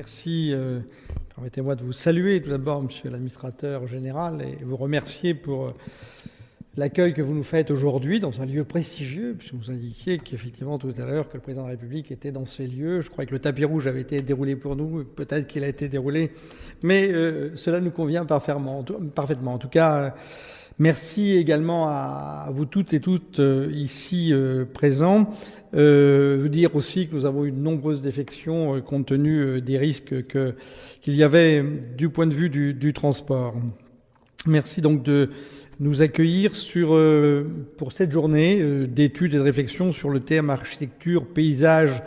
Merci. Permettez-moi de vous saluer tout d'abord, monsieur l'administrateur général, et vous remercier pour l'accueil que vous nous faites aujourd'hui dans un lieu prestigieux, puisque vous indiquiez qu'effectivement tout à l'heure que le président de la République était dans ces lieux. Je crois que le tapis rouge avait été déroulé pour nous, peut-être qu'il a été déroulé, mais cela nous convient parfaitement. En tout cas, merci également à vous toutes et toutes ici présents. Vous dire aussi que nous avons eu de nombreuses défections compte tenu des risques qu'il y avait du point de vue du transport. Merci donc de nous accueillir pour cette journée d'études et de réflexion sur le thème architecture, paysage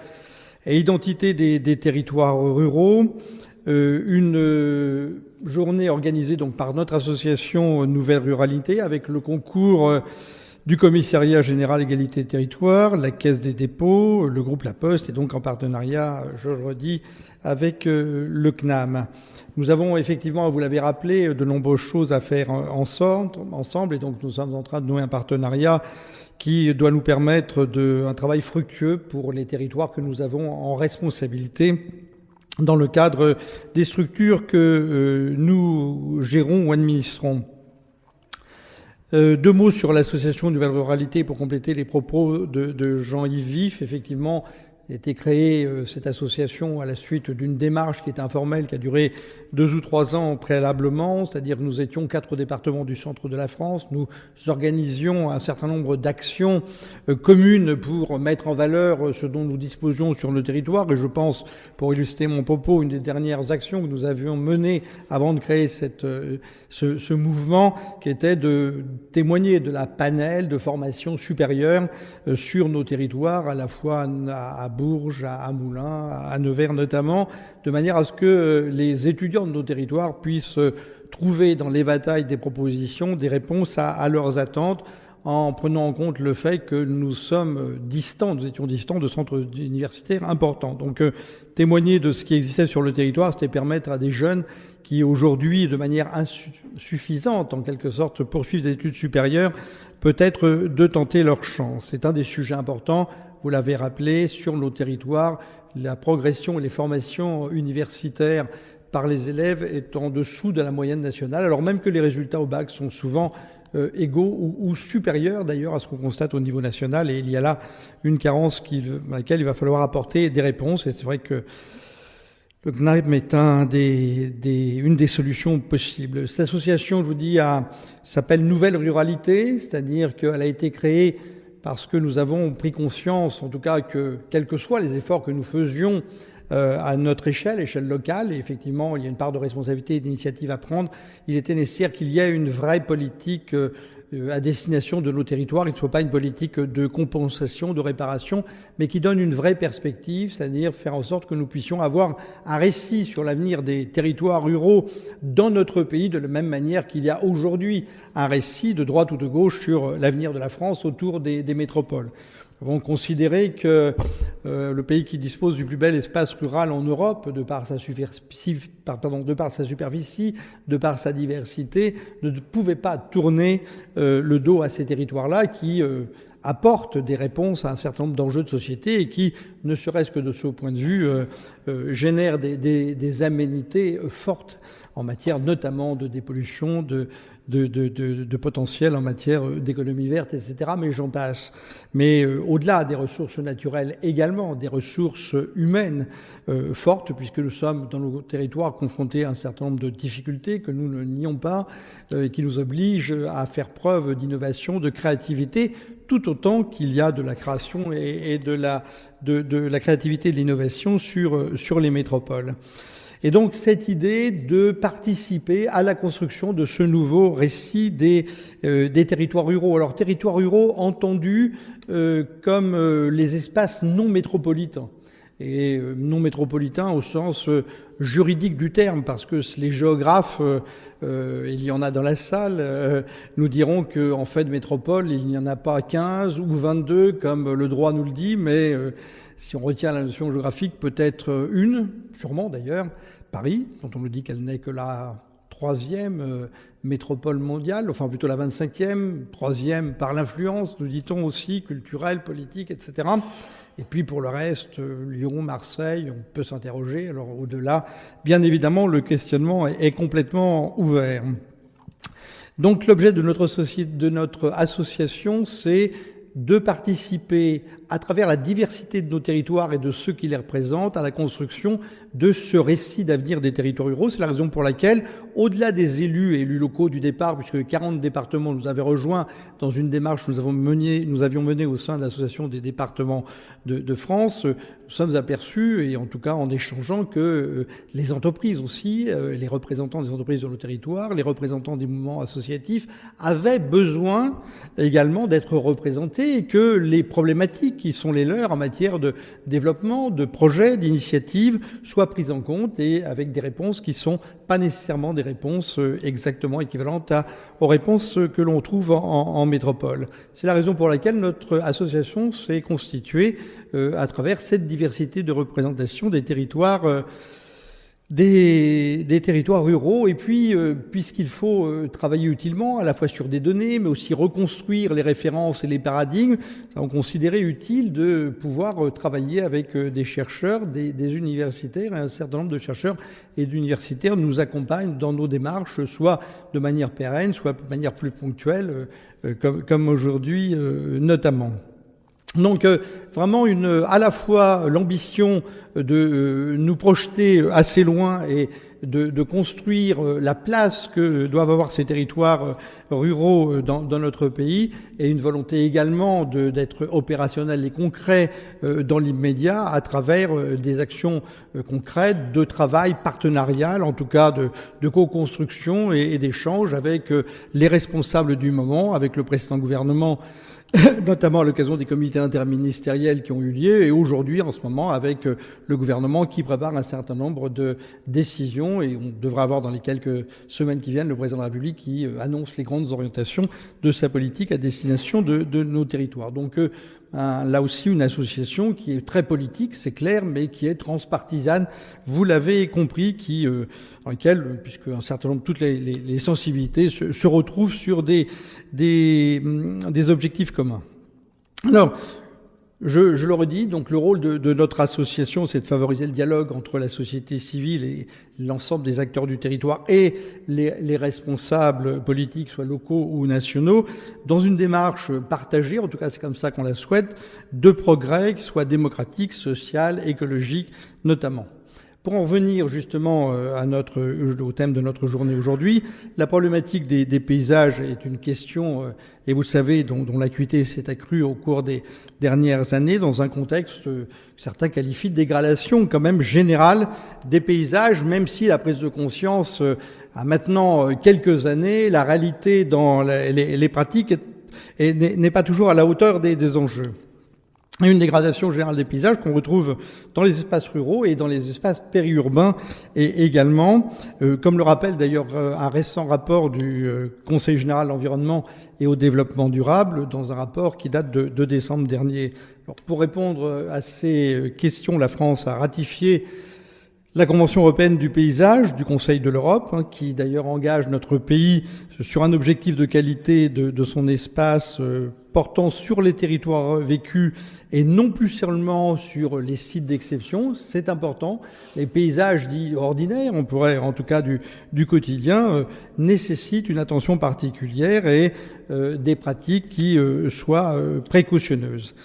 et identité des territoires ruraux. Une journée organisée donc par notre association Nouvelle Ruralité avec le concours du Commissariat Général Égalité des Territoires, la Caisse des dépôts, le groupe La Poste et donc en partenariat, je le redis, avec le CNAM. Nous avons effectivement, vous l'avez rappelé, de nombreuses choses à faire ensemble et donc nous sommes en train de nouer un partenariat qui doit nous permettre un travail fructueux pour les territoires que nous avons en responsabilité dans le cadre des structures que nous gérons ou administrons. Deux mots sur l'association Nouvelle Ruralité pour compléter les propos de Jean-Yves Vif. Effectivement, a été créée cette association à la suite d'une démarche qui était informelle, qui a duré 2 ou 3 ans préalablement, c'est-à-dire que nous étions 4 départements du centre de la France. Nous organisions un certain nombre d'actions communes pour mettre en valeur ce dont nous disposions sur le territoire. Et je pense, pour illustrer mon propos, une des dernières actions que nous avions menées avant de créer ce mouvement, qui était de témoigner de la panel de formation supérieure sur nos territoires, à la fois à Bourges, à Moulins, à Nevers notamment, de manière à ce que les étudiants de nos territoires puissent trouver dans l'éventail des propositions des réponses à leurs attentes, en prenant en compte le fait que nous étions distants de centres universitaires importants. Donc témoigner de ce qui existait sur le territoire, c'était permettre à des jeunes qui aujourd'hui, de manière insuffisante, en quelque sorte, poursuivent des études supérieures, peut-être de tenter leur chance. C'est un des sujets importants. Vous l'avez rappelé, sur nos territoires, la progression et les formations universitaires par les élèves est en dessous de la moyenne nationale, alors même que les résultats au bac sont souvent égaux ou supérieurs d'ailleurs à ce qu'on constate au niveau national. Et il y a là une carence à laquelle il va falloir apporter des réponses. Et c'est vrai que le CNAM est une des solutions possibles. Cette association, je vous dis, s'appelle Nouvelle Ruralité, c'est-à-dire qu'elle a été créée parce que nous avons pris conscience, en tout cas, que quels que soient les efforts que nous faisions à notre échelle locale, et effectivement, il y a une part de responsabilité et d'initiative à prendre, il était nécessaire qu'il y ait une vraie politique à destination de nos territoires, qui ne soit pas une politique de compensation, de réparation, mais qui donne une vraie perspective, c'est-à-dire faire en sorte que nous puissions avoir un récit sur l'avenir des territoires ruraux dans notre pays, de la même manière qu'il y a aujourd'hui un récit de droite ou de gauche sur l'avenir de la France autour des métropoles. Nous avons considéré que le pays qui dispose du plus bel espace rural en Europe, de par sa superficie, de par sa diversité, ne pouvait pas tourner le dos à ces territoires-là qui apportent des réponses à un certain nombre d'enjeux de société et qui, ne serait-ce que de ce point de vue, génèrent des aménités fortes en matière notamment de dépollution, de potentiel en matière d'économie verte, etc. Mais j'en passe. Mais au-delà des ressources naturelles également, des ressources humaines fortes, puisque nous sommes dans nos territoires confrontés à un certain nombre de difficultés que nous ne nions pas, qui nous obligent à faire preuve d'innovation, de créativité, tout autant qu'il y a de la création et de la créativité et de l'innovation sur les métropoles. Et donc cette idée de participer à la construction de ce nouveau récit des territoires ruraux. Alors territoires ruraux entendus comme les espaces non métropolitains. Et non métropolitains au sens juridique du terme, parce que les géographes, il y en a dans la salle, nous diront qu'en fait métropole, il n'y en a pas 15 ou 22 comme le droit nous le dit, mais si on retient la notion géographique, peut-être une, sûrement d'ailleurs, Paris, dont on nous dit qu'elle n'est que la 3e métropole mondiale, enfin plutôt la 25e, 3e par l'influence, nous dit-on aussi, culturelle, politique, etc. Et puis pour le reste, Lyon, Marseille, on peut s'interroger. Alors au-delà, bien évidemment, le questionnement est complètement ouvert. Donc l'objet de notre association, c'est de participer à travers la diversité de nos territoires et de ceux qui les représentent à la construction de ce récit d'avenir des territoires ruraux. C'est la raison pour laquelle, au-delà des élus et élus locaux du départ, puisque 40 départements nous avaient rejoints dans une démarche que nous avions menée au sein de l'Association des départements de France, nous sommes aperçus, et en tout cas en échangeant, que les entreprises aussi, les représentants des entreprises de nos territoires, les représentants des mouvements associatifs avaient besoin également d'être représentés et que les problématiques qui sont les leurs en matière de développement, de projets, d'initiatives soient prises en compte et avec des réponses qui sont pas nécessairement des réponses exactement équivalentes aux réponses que l'on trouve en métropole. C'est la raison pour laquelle notre association s'est constituée à travers cette diversité de représentation des territoires des territoires ruraux. Et puis, puisqu'il faut travailler utilement, à la fois sur des données, mais aussi reconstruire les références et les paradigmes, ça on considérait utile de pouvoir travailler avec des chercheurs, des universitaires, et un certain nombre de chercheurs et d'universitaires nous accompagnent dans nos démarches, soit de manière pérenne, soit de manière plus ponctuelle, comme aujourd'hui notamment. Donc vraiment à la fois l'ambition de nous projeter assez loin et de construire la place que doivent avoir ces territoires ruraux dans notre pays, et une volonté également d'être opérationnel et concret dans l'immédiat à travers des actions concrètes de travail partenarial, en tout cas de co-construction et d'échange avec les responsables du moment, avec le précédent gouvernement, notamment à l'occasion des comités interministériels qui ont eu lieu, et aujourd'hui, en ce moment, avec le gouvernement qui prépare un certain nombre de décisions, et on devra avoir dans les quelques semaines qui viennent le président de la République qui annonce les grandes orientations de sa politique à destination de nos territoires. Donc là aussi, une association qui est très politique, c'est clair, mais qui est transpartisane, vous l'avez compris, dans laquelle, puisque un certain nombre, toutes les sensibilités se retrouvent sur des objectifs communs. Alors, je le redis, donc le rôle de notre association, c'est de favoriser le dialogue entre la société civile et l'ensemble des acteurs du territoire et les responsables politiques, soit locaux ou nationaux, dans une démarche partagée, en tout cas c'est comme ça qu'on la souhaite, de progrès, qui soit démocratique, social, écologique notamment. Pour en venir justement au thème de notre journée aujourd'hui, la problématique des paysages est une question, et vous le savez, dont l'acuité s'est accrue au cours des dernières années, dans un contexte que certains qualifient de dégradation quand même générale des paysages, même si la prise de conscience a maintenant quelques années, la réalité dans les pratiques n'est pas toujours à la hauteur des enjeux. Une dégradation générale des paysages qu'on retrouve dans les espaces ruraux et dans les espaces périurbains et également, comme le rappelle d'ailleurs un récent rapport du Conseil général de l'environnement et au développement durable, dans un rapport qui date de décembre dernier. Alors, pour répondre à ces questions, la France a ratifié la Convention européenne du paysage du Conseil de l'Europe, qui d'ailleurs engage notre pays sur un objectif de qualité de son espace portant sur les territoires vécus et non plus seulement sur les sites d'exception. C'est important. Les paysages dits ordinaires, on pourrait en tout cas du quotidien, nécessitent une attention particulière et des pratiques qui soient précautionneuses.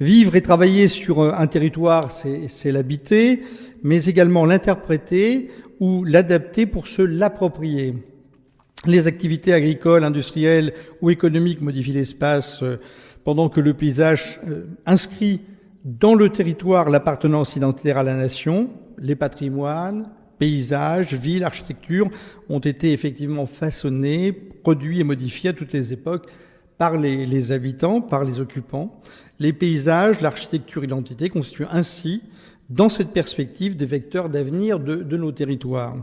Vivre et travailler sur un territoire, c'est l'habiter, mais également l'interpréter ou l'adapter pour se l'approprier. Les activités agricoles, industrielles ou économiques modifient l'espace pendant que le paysage inscrit dans le territoire l'appartenance identitaire à la nation. Les patrimoines, paysages, villes, architecture ont été effectivement façonnés, produits et modifiés à toutes les époques par les habitants, par les occupants. Les paysages, l'architecture, l'identité constituent ainsi, dans cette perspective, des vecteurs d'avenir de nos territoires.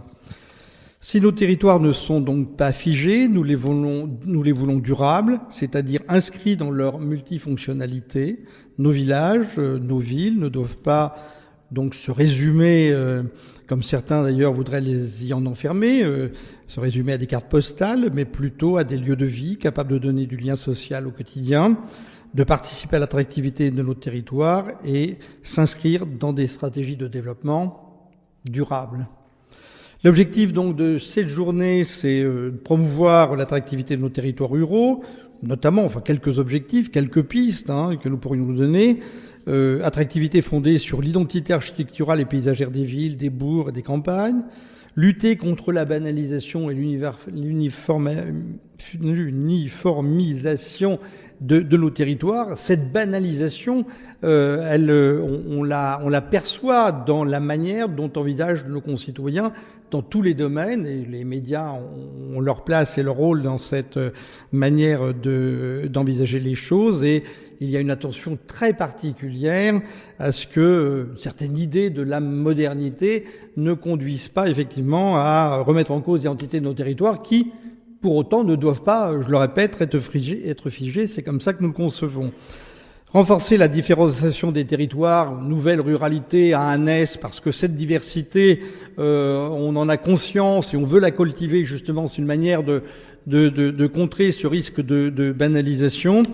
Si nos territoires ne sont donc pas figés, nous les voulons durables, c'est-à-dire inscrits dans leur multifonctionnalité. Nos villages, nos villes ne doivent pas donc se résumer, comme certains d'ailleurs voudraient y en enfermer, se résumer à des cartes postales, mais plutôt à des lieux de vie capables de donner du lien social au quotidien, de participer à l'attractivité de notre territoire et s'inscrire dans des stratégies de développement durables. L'objectif donc de cette journée, c'est de promouvoir l'attractivité de nos territoires ruraux, notamment, enfin quelques objectifs, quelques pistes que nous pourrions nous donner. Attractivité fondée sur l'identité architecturale et paysagère des villes, des bourgs et des campagnes. Lutter contre la banalisation et l'uniformisation de nos territoires. Cette banalisation, on la perçoit dans la manière dont envisagent nos concitoyens dans tous les domaines, et les médias ont leur place et leur rôle dans cette manière d'envisager les choses, et il y a une attention très particulière à ce que certaines idées de la modernité ne conduisent pas effectivement à remettre en cause l'identité de nos territoires qui, pour autant, ne doivent pas, je le répète, être figés. C'est comme ça que nous le concevons. Renforcer la différenciation des territoires, nouvelle ruralité à un S, parce que cette diversité, on en a conscience et on veut la cultiver justement. C'est une manière de contrer ce risque de banalisation.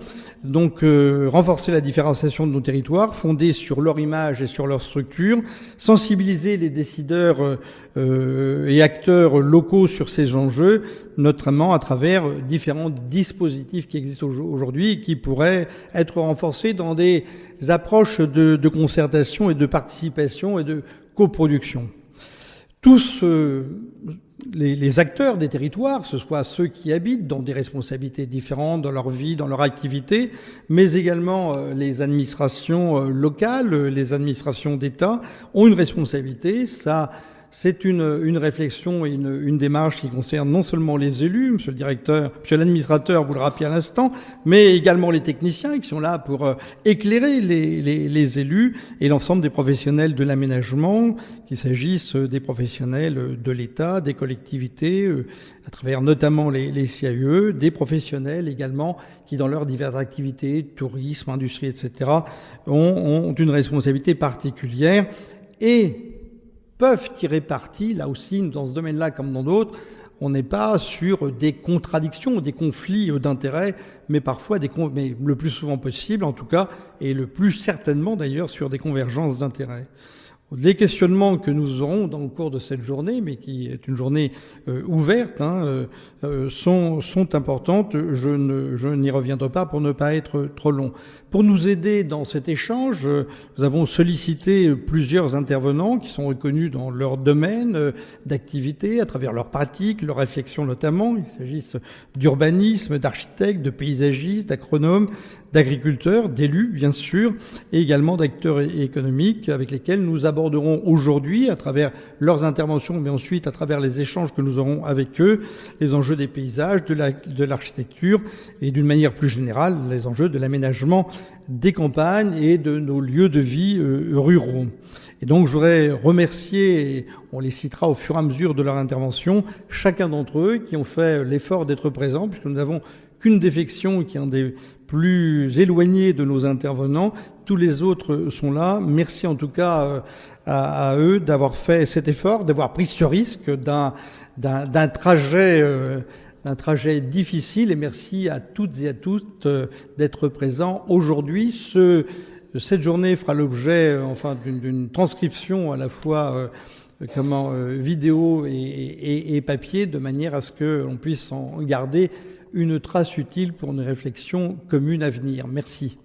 Donc renforcer la différenciation de nos territoires, fondée sur leur image et sur leur structure, sensibiliser les décideurs et acteurs locaux sur ces enjeux, notamment à travers différents dispositifs qui existent aujourd'hui et qui pourraient être renforcés dans des approches de concertation et de participation et de coproduction. Tous les acteurs des territoires, que ce soit ceux qui habitent dans des responsabilités différentes dans leur vie, dans leur activité, mais également les administrations locales, les administrations d'État, ont une responsabilité. Ça, c'est une réflexion et une démarche qui concerne non seulement les élus, monsieur l'administrateur, vous le rappelez à l'instant, mais également les techniciens qui sont là pour éclairer les élus et l'ensemble des professionnels de l'aménagement, qu'il s'agisse des professionnels de l'État, des collectivités, à travers notamment les CAE, des professionnels également qui, dans leurs diverses activités, tourisme, industrie, etc., ont une responsabilité particulière et peuvent tirer parti, là aussi, dans ce domaine-là comme dans d'autres. On n'est pas sur des contradictions, des conflits d'intérêts, mais parfois mais le plus souvent possible, en tout cas, et le plus certainement d'ailleurs, sur des convergences d'intérêts. Les questionnements que nous aurons dans le cours de cette journée, mais qui est une journée ouverte, sont importantes. Je n'y reviendrai pas pour ne pas être trop long. Pour nous aider dans cet échange, nous avons sollicité plusieurs intervenants qui sont reconnus dans leur domaine d'activité, à travers leurs pratiques, leurs réflexions notamment. Il s'agisse d'urbanisme, d'architectes, de paysagistes, d'agronomes, d'agriculteurs, d'élus, bien sûr, et également d'acteurs économiques avec lesquels nous aborderons aujourd'hui, à travers leurs interventions, mais ensuite à travers les échanges que nous aurons avec eux, les enjeux des paysages, de l'architecture et d'une manière plus générale, les enjeux de l'aménagement des campagnes et de nos lieux de vie ruraux. Et donc, je voudrais remercier, et on les citera au fur et à mesure de leur intervention, chacun d'entre eux qui ont fait l'effort d'être présents, puisque nous n'avons qu'une défection qui est un des plus éloignés de nos intervenants. Tous les autres sont là. Merci en tout cas à eux d'avoir fait cet effort, d'avoir pris ce risque d'un trajet difficile. Et merci à toutes et à tous d'être présents aujourd'hui. Cette journée fera l'objet d'une transcription à la fois vidéo et papier, de manière à ce qu'on puisse en garder une trace utile pour une réflexion commune à venir. Merci.